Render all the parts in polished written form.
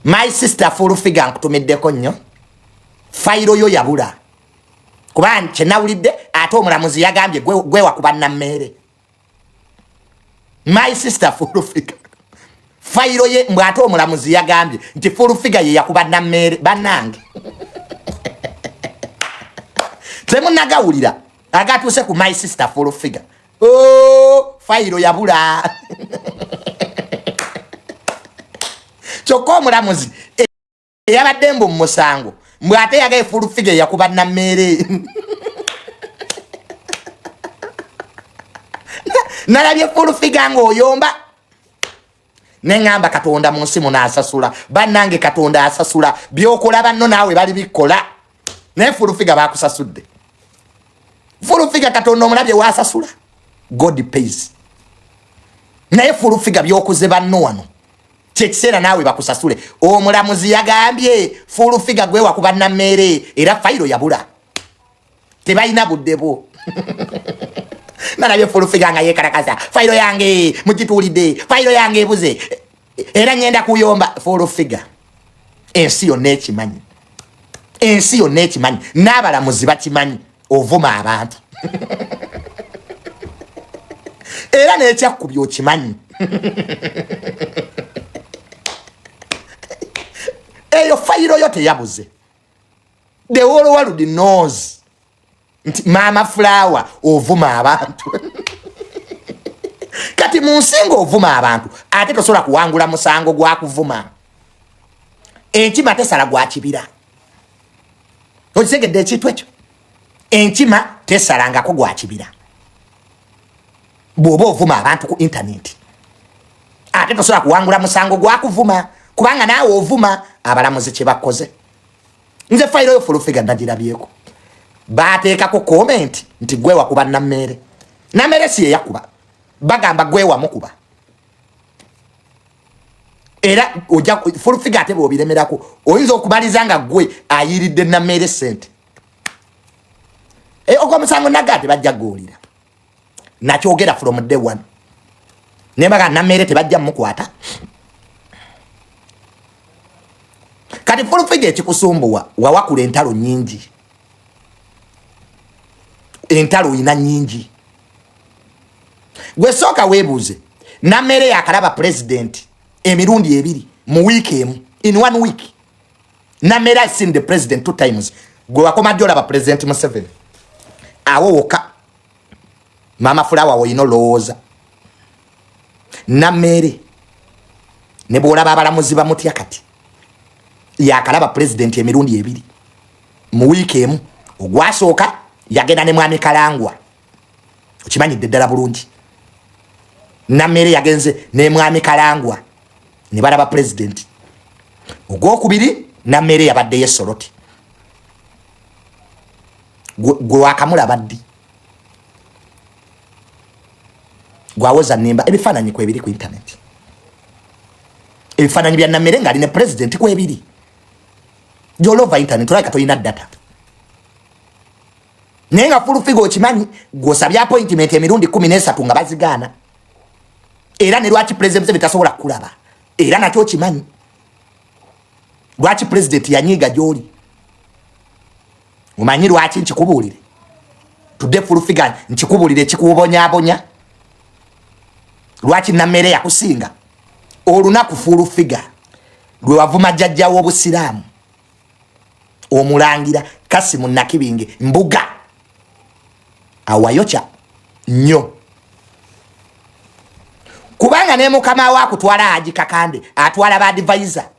My sister full figure nkutumiddeko nnyo. Fayiro yo yabula. Kuba kye nawulidde ate omulamuzi yagambye gwe wakuba Namere. My sister full figure. Fayiro ye mbwate omulamuzi yagambye nti full figure ye yakuba Namere banange. Temunagawulira agatuse ku my sister full figure. Oh, fayiro yabula. Choko omulamuzi yabadde mbu musango mbwate yagaye full figure yakuba Namere. Nalabye full figure ng'oyomba. Nengamba Katonda mu nsi muno asasula. Bannange Katonda asasula. Byokola banno naawe bali bikola. Naye full figure bakusasudde. Full figure Katonda omulabye wasasula. God pays. Naye full figure byokoze banno wano. Kyekisera naawe bakusasule. Omulamuzi yagambye full figure gwe wakuba Namere era fayiro yabula. Tebalina buddebo. Nalabye full figure nga yekalakaza. Fayiro yange mugituulidde. Fayiro yange ebuze. Era ngenda kuyomba full figure. Ensi yonna ekimanyi. Ensi yonna ekimanyi. N'abalamuzi bakimanyi. Ovuma abantu. Era n'ekyakkubya okimanyi. Eyo fayiro yo teyabuze. The whole world knows. Mama flower ovuma abantu. Kati mu nsingo ovuma abantu ate tosobola kuwangula musango gwa kuvuma. Enkima tesala gwa kibira. Ogisegedde ekintu ekyo. Enkima tesalangako gwa kibira. Bw'oba ovuma abantu ku internet ate tosobola kuwangula musango gwa kuvuma kubanga naawe ovuma abalamuzi kye bakoze. Nze fayiro yo full figure ndagirabyeko. Bateekako comment nti gwe wakuba Namere. Namere si ye yakuba. Bagamba gwe wamukuba. Era oja full figure ate bw'obiremerako oyinza okubaliza nga gwe ayiridde Namere sente. Ogwo musango nagate bajja ggoolira. Nakyogera from day one. Nembaga Namere tebajja mukwata. Kati full figure ekikusumbuwa wawakula entalo nyingi. Entalo ina nyingi. Gwe soka webuze. Namere yakalaba president emirundi ebiri mu week emu. In 1 week. Namere has seen the president 2 times. Gwe wakoma jola ba president Museveni. Awo woka. Mama flower wo ino looza. Namere ne bwolaba abalamuzi bamutya kati. Yakalaba president emirundi ebiri mu week emu. Ogwasooka yagenda ne mwami Kalangwa. Okimanyidde ddala bulungi. Namere yagenze ne mwami Kalangwa ne balaba president. Ogwokubiri Namere yabadde yesoloti. Gwe wakamulaba ddi. Gwawoza nemba ebifaananyi kwebiri ku internet. Ebifaananyi bya Namere ngali ne president kwebiri. Jolova internet olabika tolina data. Nenga full figure okimanyi gwosabya appointment emirundi 13 nga bazigaana. Era ne lwaki president bitasobola kulaba. Era nakyo okimanyi. Lwaki president yanyiga gyoli. Umanyi lwaki nkikubuulire. Tudde full figure nkikubuulire ekikubonya. Lwaki Namere yakusinga. Olunaku full figure. Lwe wavuma jjajja w'obusiraamu. Omulangira Kasimu Nakibinge mbuga. Awayocha nnyo. Kubanga ne mukama wa kutwala Haji Kakande atwala ba advisor.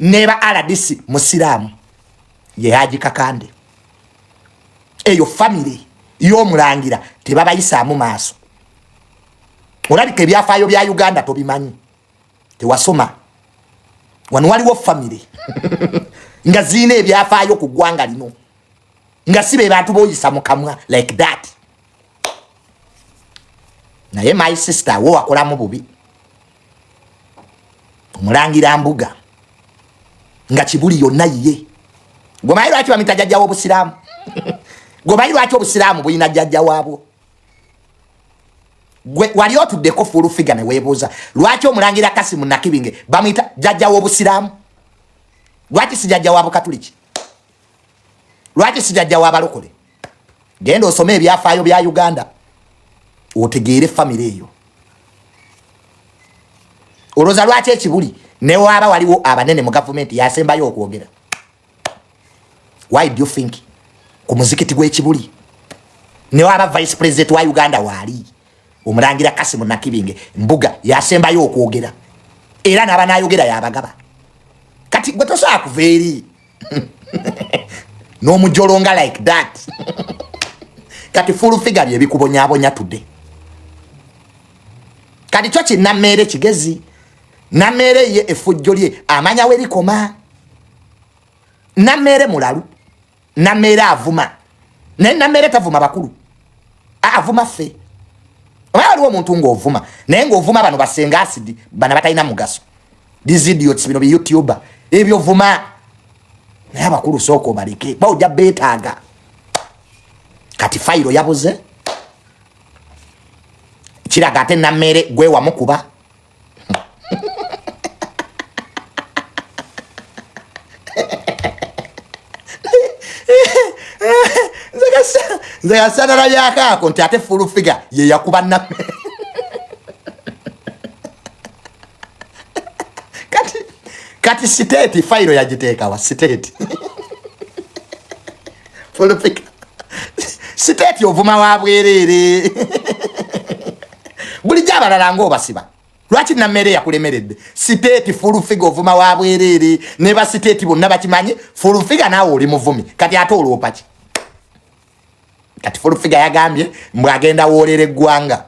Neba RDC musiramu ye Haji Kakande. Eyo family y'omulangira tebabayisaamu maaso. Olabika ebyafaayo bya Uganda tobimanyi. Tewasoma. Wano waliwo family. Nga zine ebyafaayo ku ggwanga lino. Nga sibe bantu boyisa mukamwa like that. Naye my sister wo wakolamu bubi. Omulangira mbuga. Nga kibuli yonna yiye. Gwe manyi lwaki bamita jjajja w'obusiraamu? Gwe manyi lwaki obusiraamu bulina jjajja waabwo? gwe wali otuddeko full figure ne weebuuza lwaki omulangira Kasimu Nakibinge bamuyita jjajja w'obusiraamu lwaki si jjajja wa Bukatuliki lwaki si jjajja wa balokole genda osome ebyafaayo bya Uganda otegeere family eyo oloza lwaki ekibuli ne waba waliwo abanene mu government yasembayo okwogera why do you think ku muzikiti gw'ekibuli ne waba vice president wa Uganda wali omulangira Kasimu Nakibinge mbuga yasembayo okwogera era n'abanayogera yabagaba kati gwe tosobola kuva eri n'omujolonga like that kati full figure bye bikubonyabonya tudde kati kyo kinamere kigezi Namere ye effujjo lye amanya we likoma Namere mulalu Namere avuma ne Namere tavuma bakulu avuma fe waliwo omuntu ng'ovuma naye ng'ovuma bano basenga acid bana batalina mugaso these idiots bino bi YouTuber ebyo vuma naye abakulu soko balike bawujja beetaaga kati fayiro yabuze kiraga ate Namere gwe wamukuba Nze sana yaka konti ate full figure ye yakuba Namere kati state fayiro yagiteeka wa state full figure state ovuma wa bwerere buli jabalala ng'obasiba lwaki Namere yakulemeredde state full figure ovuma wa bwerere ne ba state bonna bakimanyi full figure naawe oli muvumi kati ate olwopa ki kati full figure yagambye mbwagenda woolera eggwanga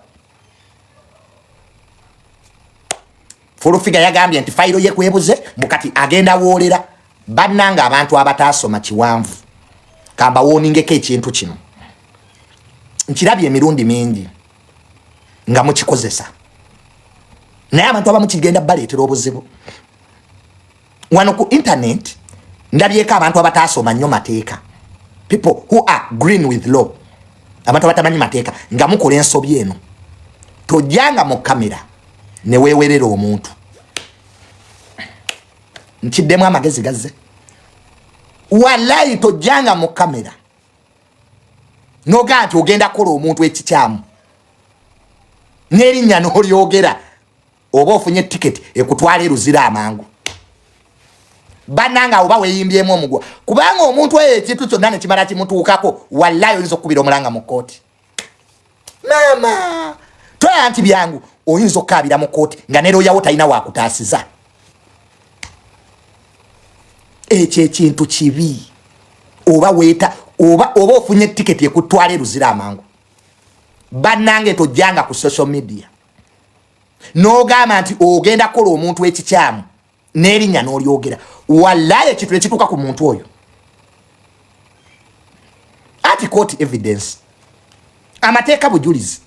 full figure yagambye nti fayiro ye kwebuze mukati agenda woolera bannanga abantu abataasoma kiwanvu kamba wooningeko ekintu kino nkirabye emirundi mingi nga mukikozesa naye abantu abamu kigenda baleetera obuzibu wano ku internet ndabyeko abantu abataasoma nnyo mateeka people who are green with law abantu abatamanyi mateeka nga mukola ensobi eno tojjanga mu kamera ne weewerera omuntu nkiddemu amagezi gazze wallahi tojjanga mu kamera noga nti ogenda kukola omuntu ekikyamu n'erinnya n'olyogera oba ofunye tiketi ekutwala eruzira amangu bannanga oba weeyimbyemu omugwa kubanga omuntu oyo ekintu kyonna ne kimala kimutuukako wallahi oyinza okukubira omulanga mu kooti maama toya nti byangu oyinza okukabira mu kooti nga neroyawo talina wakutaasiza ekyo ekintu kibi oba weeta oba ofunye tiketi ekutwala eruzira amangu bannange tojjanga ku social media n'ogamba nti ogenda kukola omuntu ekikyamu n'erinnya n'olyogera wallahi ekintu ekituuka ku muntu oyo ati court evidence amateeka bujulizi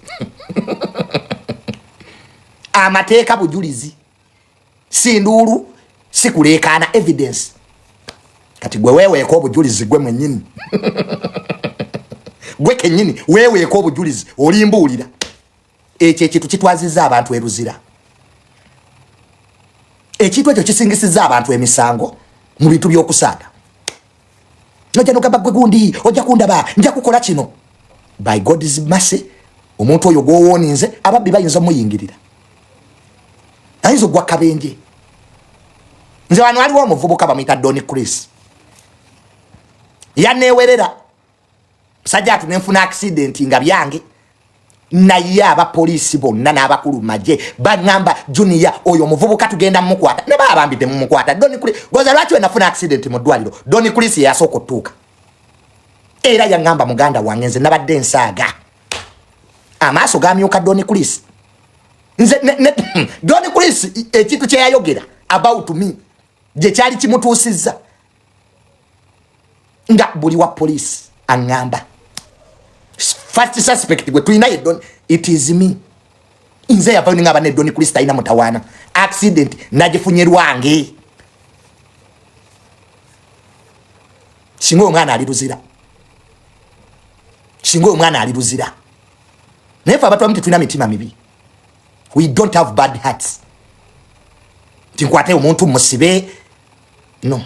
amateeka bujulizi si nduulu si kuleekaana evidence kati gwe weeweeko obujulizi gwe mwennyini gwe kennyini weeweeko obujulizi olimbuulira ekyo ekintu kitwazizza abantu eruzira ekintu ekyo kisingisizza abantu emisango mu bintu by'okusaaga nojja nogamba gwe gundi ojja kundaba nja kukola kino by God's mercy omuntu oyo gw'owooninze ababbi bayinza omuyingirira ayinza ogwa kabenje nze wano waliwo omuvubuka bamuyita Donny Chris yaneewerera musajja atu nenfuna accident nga byange naye abapoliisi bonna n'abakulu maje baŋŋamba Junior oyo omuvubuka tugenda mumukwata ne baabambidde mumukwata Donny Chris goza lwaki we nafuna accident mu ddwaliro Donny Chris yasooka ottuuka era yaŋŋamba muganda wange nze nabadde nsaaga amaaso gamyuka Donny Chris nze Donny Chris ekintu kye yayogera about me gye kyali kimutuusizza nga buli wa police aŋŋamba first suspect gwe tulina ye Donny it is me nze yavayo ningaba ne Donny Chris talina mutawaana accident nagifunye lwange singa omwana ali luzira singa omwana ali luzira naye fe abantu abamu tetulina mitima mibi We don't have bad hearts. Tinkwate omuntu musibe. No.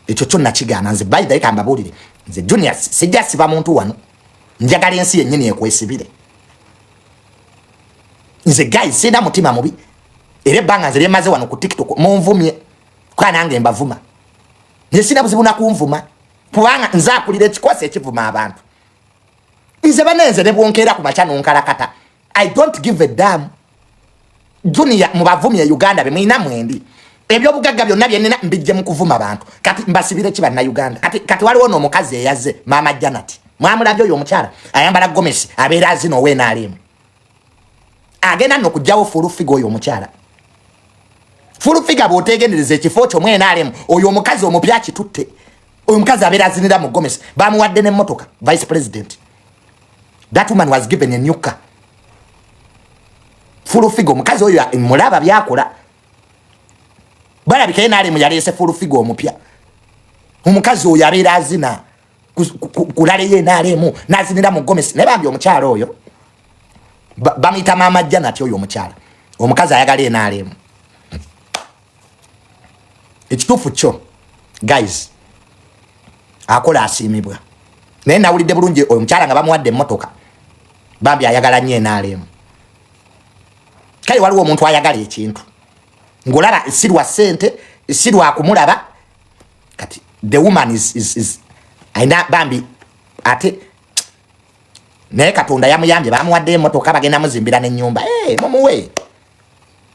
Ekyo kyonna kigaana nze by the way kambabulire. Nze Junior sijja siba muntu wano. Njagala ensi yennyini ekwesibire. Nze guys sina mutima mubi. Ere banga nze lemaze wano ku TikTok munvumye. Kwa nange mbavuma. Nze sina buzibu na kunvuma. Kubanga nze akulira ekikwasa ekivuma abantu. Nze banenze ne bwonkera ku machano nkalakata. I don't give a damn. Junior mubavumye Uganda be mwina mwendi. Ebyo bugagga byonna byenina mbijje mu kuvuma abantu. Kati mbasibire kiba na Uganda. Kati waliwo no mukazi eyaze Mama Janet. Mwamulabyo yo omukyala ayambala gomesi abeera azino we nalimu. Agenda no kujjawo fulufigo oyo omukyala. Fulufiga botegendereze ekifo kyo mwe nalimu oyo omukazi omupya kitutte. Oyo mukazi abeera azinira mu gomesi bamuwadde ne mmotoka vice president. That woman was given a new car. Fulufigo mukazi oyo mulaba byakola. Bala bikaye nalimu yalese fulufigo omupya. Omukazi oyo abeera azina kulale ye nalemu nazinira mu gomesi ne bambi omukyala oyo bamita Mama Janet oyo omukyala omukazi ayagala ye nalemu. Ekituufu kyo guys akola asimibwa naye nawulidde bulungi omukyala nga bamuwadde emmotoka bambi ayagala nnyo nalemu. Kale waliwo omuntu ayagala ekintu ngolaba sirwa sente sirwa kumulaba kati the woman is aina bambi ate naye Katonda yamuyambye bamuwadde emmotoka bagenda muzimbira n'ennyumba mumuwe.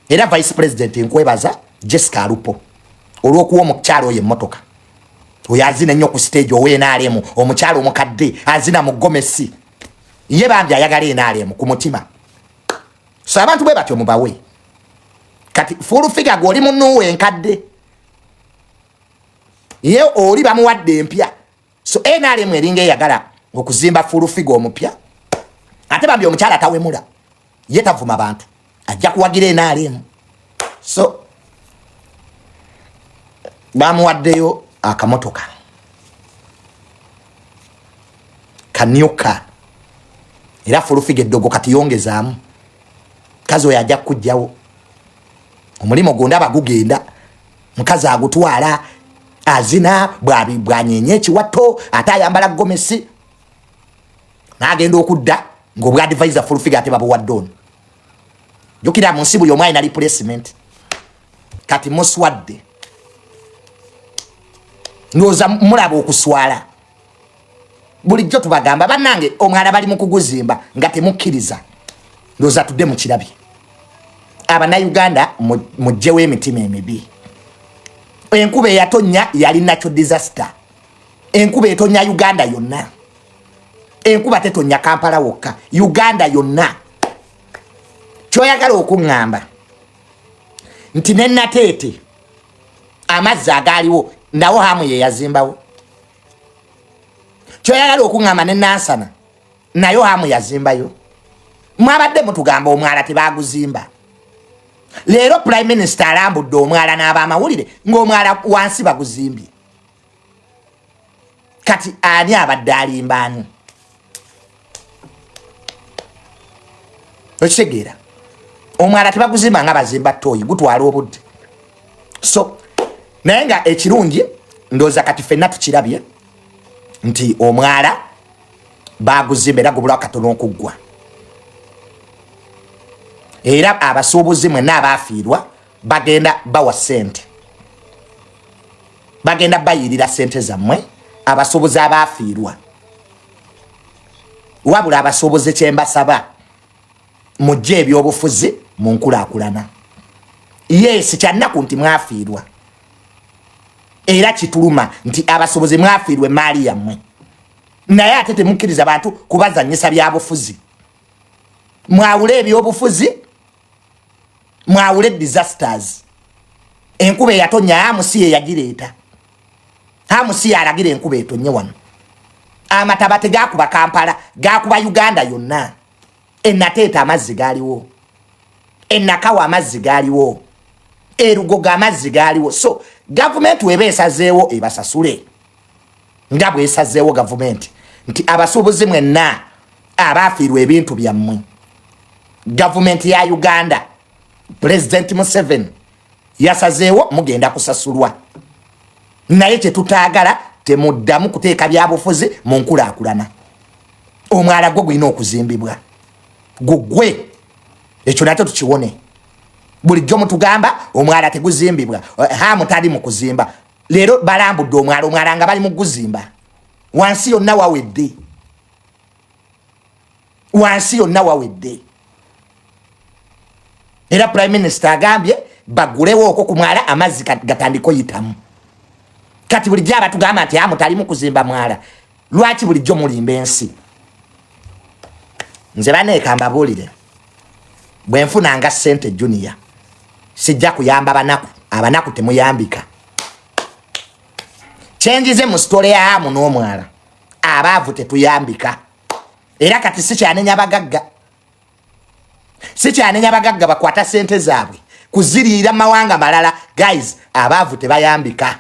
Era vice president nkwebaza Jessica Alupo olw'okuwa omukyalo oyo emmotoka oyo azina ennyo ku stage owe naalemu omukyalo omukadde azina mu gomesi ye bambi ayagala enaalemu ku mutima. So abantu bwe batyo mubawe kati fulufiga gw'oli munuwe enkadde ye oli bamuwadde empya. So enaalemu eringa eyagala okuzimba fulufiga omupya ate bambi omukyala tawemula ye tavuma abantu ajja kuwagira enaalemu. So bamuwaddeyo akamotoka kanyuka era fulufiga eddogo kati yongezaamu kazi oyo ajja kujjawo omulimu gonda bagugenda mukazi agutwala azina bwanyenye ekiwato ate ayambala gomesi n'agenda okudda ng'obwa advisor fulufiga ate babuwadde ono. Jukira mu nsi buli omu alina replacement kati muswadde ndowooza mulaba okuswala. Bulijjo tubagamba bannange omwala bali mu kuguzimba nga temukkiriza ndowooza tudde mu kirabye. Abanayuganda mujjewo emitima emibi. Enkuba eyatonnya yali natural disaster. Enkuba etonya Uganda yonna. Enkuba tetonya Kampala wokka, Uganda yonna. Kyoyagala okuŋŋamba nti nennateete amazzi agaaliwo nawo hamu ye yazimbawo. Kyoyagala okuŋŋamba nennansana nayo hamu yazimbayo. Mwabadde mutugamba omwala tebaguzimba. Leero Prime Minister alambudde omwala n'abamawulire ng'omwala wansi baguzimbye. Kati ani abadde alimba ani? Okitegeera omwala tebaguzimba nga bazimba ttooyi gutwala obudde. So naye nga ekirungi ndowooza kati ffenna tukirabye nti omwala baguzimba era gubulawo katono okuggwa. Era abasuubuzi mwenna abaafiirwa bagenda bawa ssente. Bagenda bayirira ssente zammwe abasuubuzi abaafiirwa. Wabula abasuubuzi kyembasaba mujje ebyobufuzi mu nkulaakulana. Yes, kyannaku nti mwafiirwa. Era kituluma nti abasuubuzi mwafiirwa emaali yammwe. Naye ate temukkiriza bantu kubazannyisa byabufuzi. Mwawule ebyobufuzi, mwawule disasters. Enkuba eyatonya Hamusi yagireeta. Hamusi alagira enkuba etonye wano. Amataba tegakuba Kampala, gakuba Uganda yonna. Ennateeta amazzi gaaliwo. Ennakawa amazzi gaaliwo. Erugoga amazzi gaaliwo. So government weba esazeewo ebasasule. Nga bwe esazeewo government nti abasuubuzi mwenna abaafiirwa ebintu byammwe. Government ya Uganda President Museveni yasazeewo mugenda kusasulwa naye kye tutaagala temuddamu kuteeka byabufuzi mu nkulaakulana omwala gwo gulina okuzimbibwa gugwe ekyo nakyo tukiwone bulijjo mutugamba omwala teguzimbibwa mutali mu kuzimba leero balambudde omwala nga bali mu guzimba wansi yonna wawedde era Prime Minister agambye bagulewo okwo ku mwala amazzi gatandika yitamu kati bulijjo abatugamba nti mutali mu kuzimba mwala lwaki bulijjo mulimba ensi nze baneeka mbabuulire bwe nfunanga ssente Junior sijja kuyamba abanaku temuyambika kyenjize mu sitole ya Hamu n'omwala abaavu tetuyambika era kati sikyanenya bagagga bakwata ssente zaabwe kuziriira mawanga malala guys abaavu tebayambika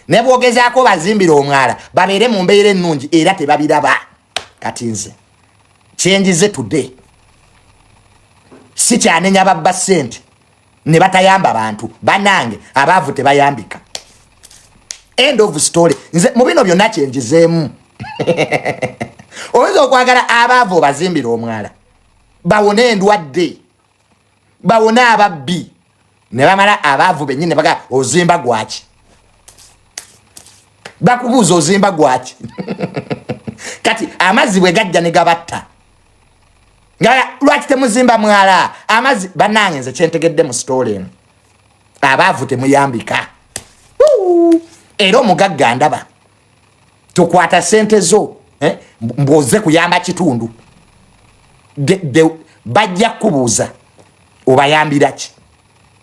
ne bwogezaako bazimbira omwala babeere mu mbeera ennungi era tebabiraba kati nze kyenjize today sikyanenya babba ssente ne batayamba bantu banange abaavu tebayambika end of story nze mu bino byonna kyenjizeemu oyinza okwagala abaavu bazimbira omwala bawone endwadde bawone ababbi ne bamala abaavu bennyini baga ozimba gwaki bakubuuza ozimba gwaki kati amazzi bwe gajja ne gabatta nga lwaki temuzimba mwala amazzi banange nze kyentegedde mu story eno abaavu temuyambika era omugagga ndaba tukwata ssente zo mboze kuyamba kitundu bajja kubuuza obayambira ki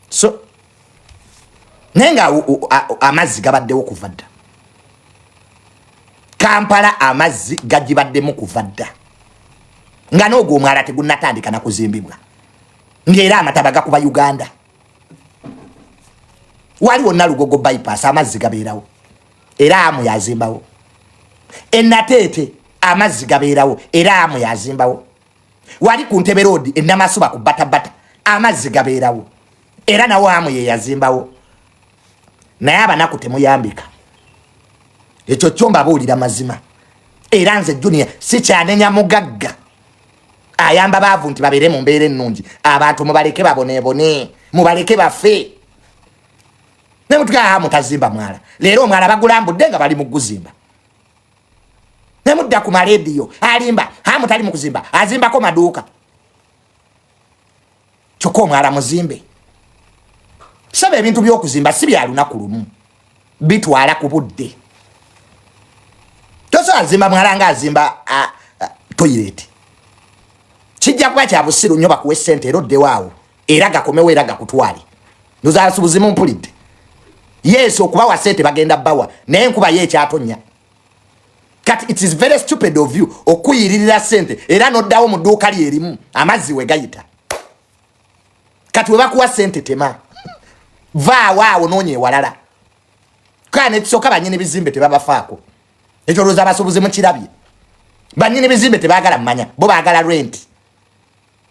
so naye nga amazzi gabaddewo kuva dda Kampala amazzi gagibaddemu kuva dda nga n'ogwo omwala tegunnatandika na kuzimbibwa ng'era amataba gakuba Uganda waliwo Nalugogo bypass amazzi gabeerawo era Hamu yazimbawo Enateete amazzi gabeerawo era Hamu yazimbawo wali ku Ntebe Road Enamasuba ku Batabata amazzi gabeerawo era nawo Hamu ye yazimbawo naye abanaku temuyambika ekyo kyomba buulira mazima era nze Junior sikyanenya mugagga ayamba baavu nti babeere mu mbeera ennungi abantu mubaleke babone mubaleke bafe ne mutuga Hamu tazimba mwala leero omwala bagulambudde nga bali mu kuzimba ne mudda ku maleediyo alimba Hamu tali mu kuzimba azimbako maduuka kyokka omwala muzimbe saba ebintu by'okuzimba si bya lunaku lumu bitwala ku budde toso azimba mwala nga azimba toilet kijja kuba kya busiru nnyo bakuwe ssente erodde waawo era gakomewo era gakutwale ndozaasubuzimu mpulidde yesu okubawa ssente bagenda bbawa naye enkuba ye ekyatonya kati it is very stupid of you okuyiririra ssente era noddawo mu dduuka lyerimu amazzi we gayita kati we bakuwa ssente tema vaawaawo noonye ewalala kana ekisooka bannyini bizimbe tebabafaako ekyo olowooza abasuubuzi mukirabye bannyini bizimbe tebaagala mmanya bo baagala rent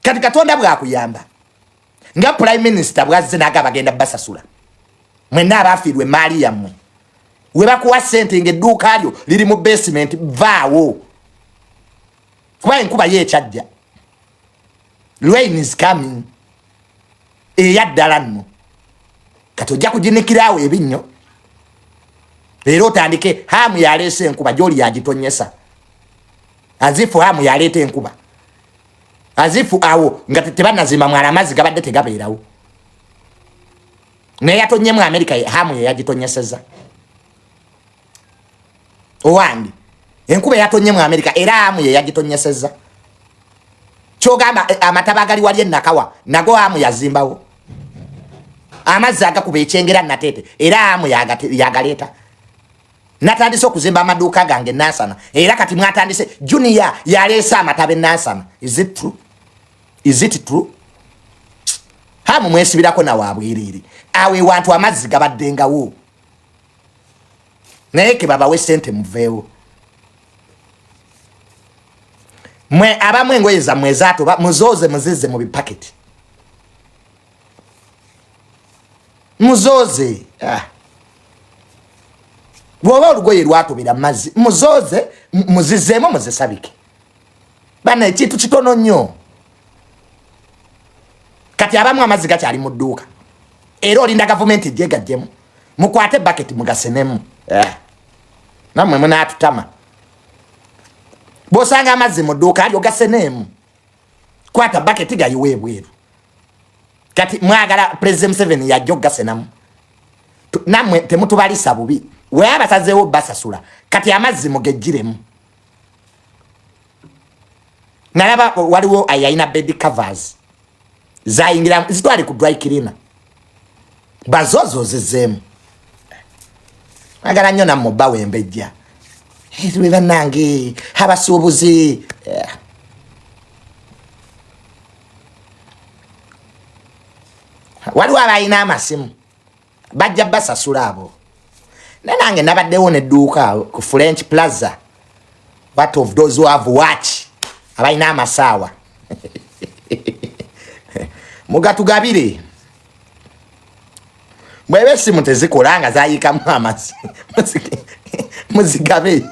kati Katonda bwakuyamba nga Prime Minister bwazze naga bagenda basasula mwenna abafiirwe maali yammwe we bakuwa ssente ng'edduuka lyo liri mu basement vaawo kuba enkuba yeekyajja rain is coming eyaddala nno kati ojja kuginikiraawo ebinnyo leero otandike Hamu yaleese enkuba gy'oli yagitonyesa azifu Hamu yaleeta enkuba azifu awo nga tebanazimba mwala amazzi gabadde tegabeerawo naye yatonyemu Amerika Hamu ye yagitonyeseza owange enkuba yatonye mu Amerika era Hamu ye yagitonyeseza kyogamba amataba agali wali enakawa nago Hamu yazimbawo amazzi agakuba ekyengera Nateete era Hamu yagaleeta natandise okuzimba amaduuka gange Nansana era kati mwatandise Junior yaleese amataba Nansana is it true Hamu mwesibirako na wabwiriri awe wantu amazzi gabaddengawo naye ke babawe ssente muveewo mwe abamwe engoye zammwe ezaato muzoze muzize mu bipaketi muzoze bwoba olugoye lwatubira mazzi muzoze muzizeemu muzisabike bana ekintu kitono nnyo kati abamu amazzi gakyali mu dduuka era olinda gavumenti gyegajjemu mukwate baketi mugasenemu nammwe munaatutama bw'osanga amazzi mu dduuka ali ogaseneemu kwata baketi gayiwe ebweru kati mwagala President Museveni yajja ogasenamu nammwe temutubalisa bubi we abasazeewo basasula kati amazzi mugejjiremu nalaba waliwo ayina bed covers zayingira zitwali ku dry cleaner bazozo zizeemu agala nnyo nammwe bba wembejja eziwe bannange abasuubuzi waliwo abayina amasimu bajja basasula abo nanange nabaddewo nedduuka ku French Plaza what of those who have watch abayina amasaawa mugatugabire bwebe simu tezikolanga zayikamu amasi muzigabe